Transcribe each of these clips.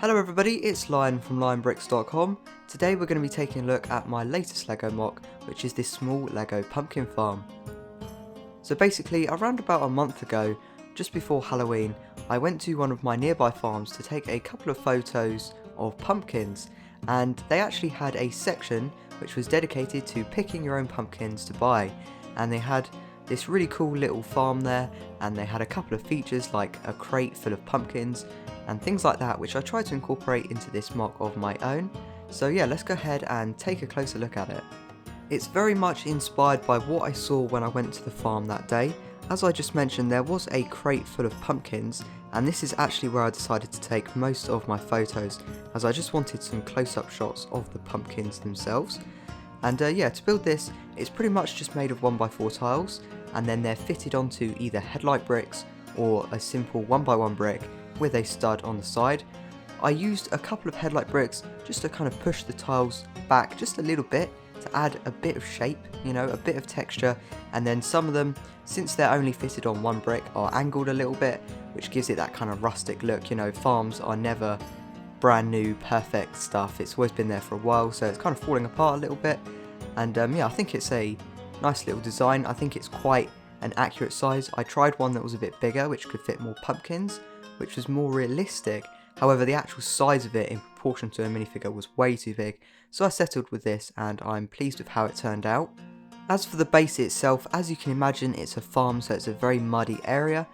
Hello everybody, it's Lion from LionBricks.com. Today we're going to be taking a look at my latest LEGO MOC, which is this small LEGO pumpkin farm. So basically, around about a month ago, just before Halloween, I went to one of my nearby farms to take a couple of photos of pumpkins, and they actually had a section which was dedicated to picking your own pumpkins to buy, and they had this really cool little farm there, and they had a couple of features like a crate full of pumpkins and things like that, which I tried to incorporate into this MOC of my own. So yeah, let's go ahead and take a closer look at it. It's very much inspired by what I saw when I went to the farm that day. As I just mentioned, there was a crate full of pumpkins, and this is actually where I decided to take most of my photos, as I just wanted some close-up shots of the pumpkins themselves. And yeah, to build this, it's pretty much just made of 1x4 tiles, and then they're fitted onto either headlight bricks or a simple 1x1 brick with a stud on the side. I used a couple of headlight bricks just to kind of push the tiles back just a little bit to add a bit of shape, you know, a bit of texture, and then some of them, since they're only fitted on one brick, are angled a little bit, which gives it that kind of rustic look. You know, farms are never brand new, perfect stuff. It's always been there for a while, so it's kind of falling apart a little bit. And yeah, I think it's a nice little design. I think it's quite an accurate size. I tried one that was a bit bigger, which could fit more pumpkins, which was more realistic. However, the actual size of it in proportion to a minifigure was way too big, so I settled with this, and I'm pleased with how it turned out. As for the base itself, as you can imagine, it's a farm, so it's a very muddy area,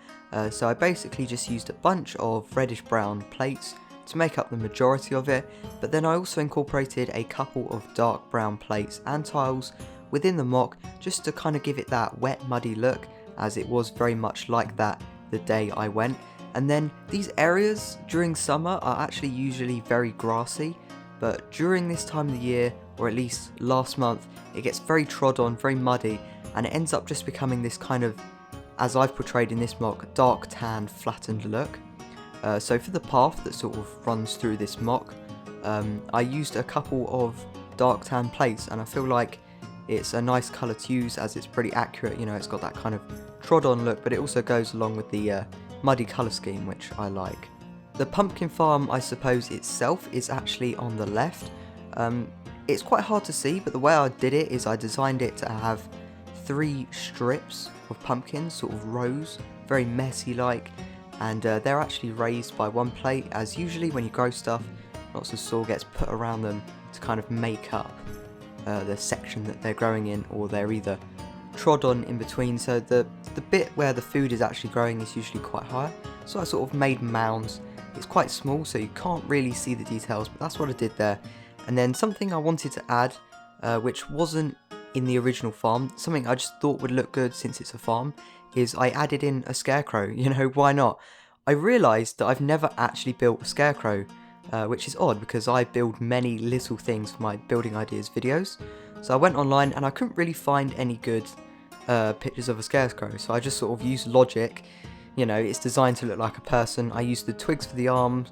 so I basically just used a bunch of reddish brown plates to make up the majority of it, but then I also incorporated a couple of dark brown plates and tiles within the MOC just to kind of give it that wet, muddy look, as it was very much like that the day I went. And then these areas during summer are actually usually very grassy, but during this time of the year, or at least last month, it gets very trod on, very muddy, and it ends up just becoming this kind of, as I've portrayed in this MOC, dark tan flattened look. So for the path that sort of runs through this MOC, I used a couple of dark tan plates, and I feel like it's a nice colour to use as it's pretty accurate. You know, it's got that kind of trod on look, but it also goes along with the muddy colour scheme, which I like. The pumpkin farm, I suppose, itself is actually on the left. It's quite hard to see, but the way I did it is I designed it to have 3 strips of pumpkins, sort of rows, very messy like, and they're actually raised by one plate, as usually when you grow stuff, lots of soil gets put around them to kind of make up the section that they're growing in, or they're either trod on in between, so the bit where the food is actually growing is usually quite high, so I sort of made mounds. It's quite small, so you can't really see the details, but that's what I did there. And then something I wanted to add, which wasn't in the original farm, something I just thought would look good since it's a farm, is I added in a scarecrow. You know, why not? I realised that I've never actually built a scarecrow, which is odd because I build many little things for my building ideas videos. So I went online and I couldn't really find any good pictures of a scarecrow, so I just sort of used logic. You know, it's designed to look like a person. I used the twigs for the arms,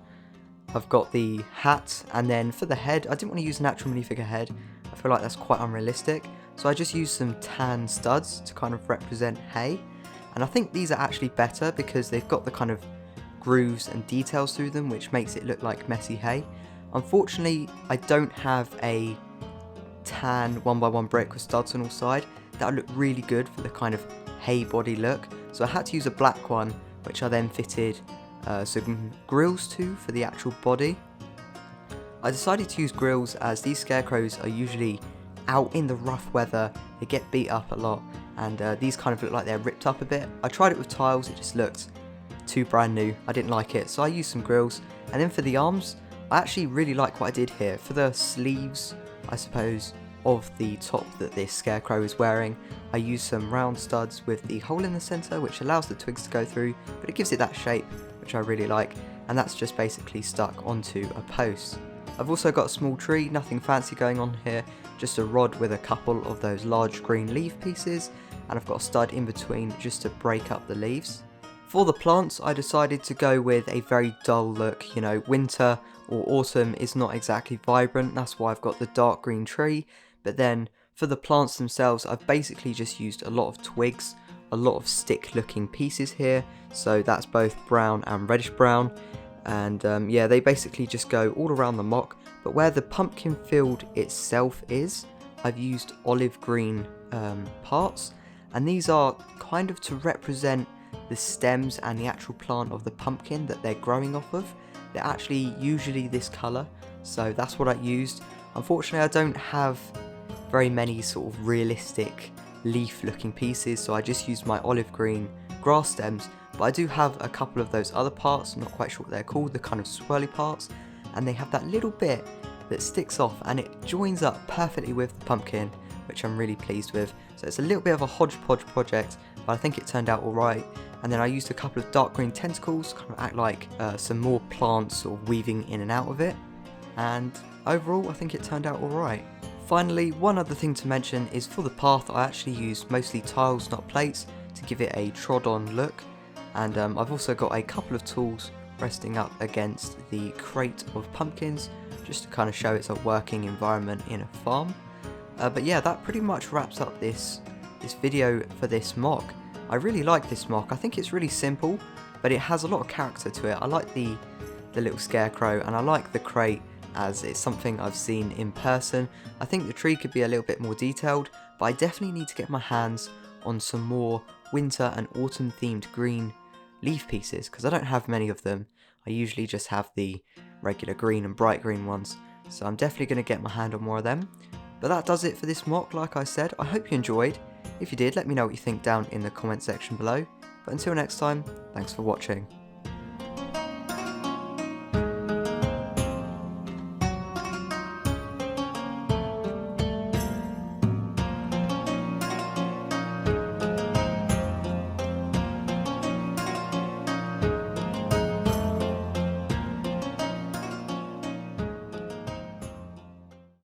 I've got the hat, and then for the head, I didn't want to use an actual minifigure head. I feel like that's quite unrealistic, so I just used some tan studs to kind of represent hay, and I think these are actually better because they've got the kind of grooves and details through them, which makes it look like messy hay. Unfortunately, I don't have a tan 1x1 brick with studs on all sides. That would look really good for the kind of hay body look, so I had to use a black one, which I then fitted some grills to for the actual body. I decided to use grills as these scarecrows are usually out in the rough weather, they get beat up a lot, and these kind of look like they're ripped up a bit. I tried it with tiles, it just looked too brand new, I didn't like it, so I used some grills. And then for the arms, I actually really like what I did here. For the sleeves, I suppose, of the top that this scarecrow is wearing, I used some round studs with the hole in the centre, which allows the twigs to go through, but it gives it that shape, which I really like, and that's just basically stuck onto a post. I've also got a small tree, nothing fancy going on here, just a rod with a couple of those large green leaf pieces, and I've got a stud in between just to break up the leaves. For the plants, I decided to go with a very dull look. You know, winter or autumn is not exactly vibrant, that's why I've got the dark green tree. But then for the plants themselves, I've basically just used a lot of twigs, a lot of stick looking pieces here, so that's both brown and reddish brown, and yeah, they basically just go all around the MOC, but where the pumpkin field itself is, I've used olive green parts, and these are kind of to represent the stems and the actual plant of the pumpkin that they're growing off of. They're actually usually this colour, so that's what I used. Unfortunately, I don't have very many sort of realistic leaf looking pieces, so I just used my olive green grass stems, but I do have a couple of those other parts. I'm not quite sure what they're called, the kind of swirly parts, and they have that little bit that sticks off and it joins up perfectly with the pumpkin, which I'm really pleased with. So it's a little bit of a hodgepodge project, but I think it turned out alright. And then I used a couple of dark green tentacles to kind of act like some more plants sort of weaving in and out of it, and overall I think it turned out alright. Finally, one other thing to mention is for the path I actually used mostly tiles, not plates, to give it a trod on look, and I've also got a couple of tools resting up against the crate of pumpkins just to kind of show it's a working environment in a farm. But yeah, that pretty much wraps up this video for this MOC. I really like this MOC. I think it's really simple, but it has a lot of character to it. I like the little scarecrow, and I like the crate as it's something I've seen in person. I think the tree could be a little bit more detailed, but I definitely need to get my hands on some more winter and autumn themed green leaf pieces, because I don't have many of them. I usually just have the regular green and bright green ones, so I'm definitely going to get my hand on more of them. But that does it for this MOC, like I said. I hope you enjoyed. If you did, let me know what you think down in the comment section below. But until next time, thanks for watching.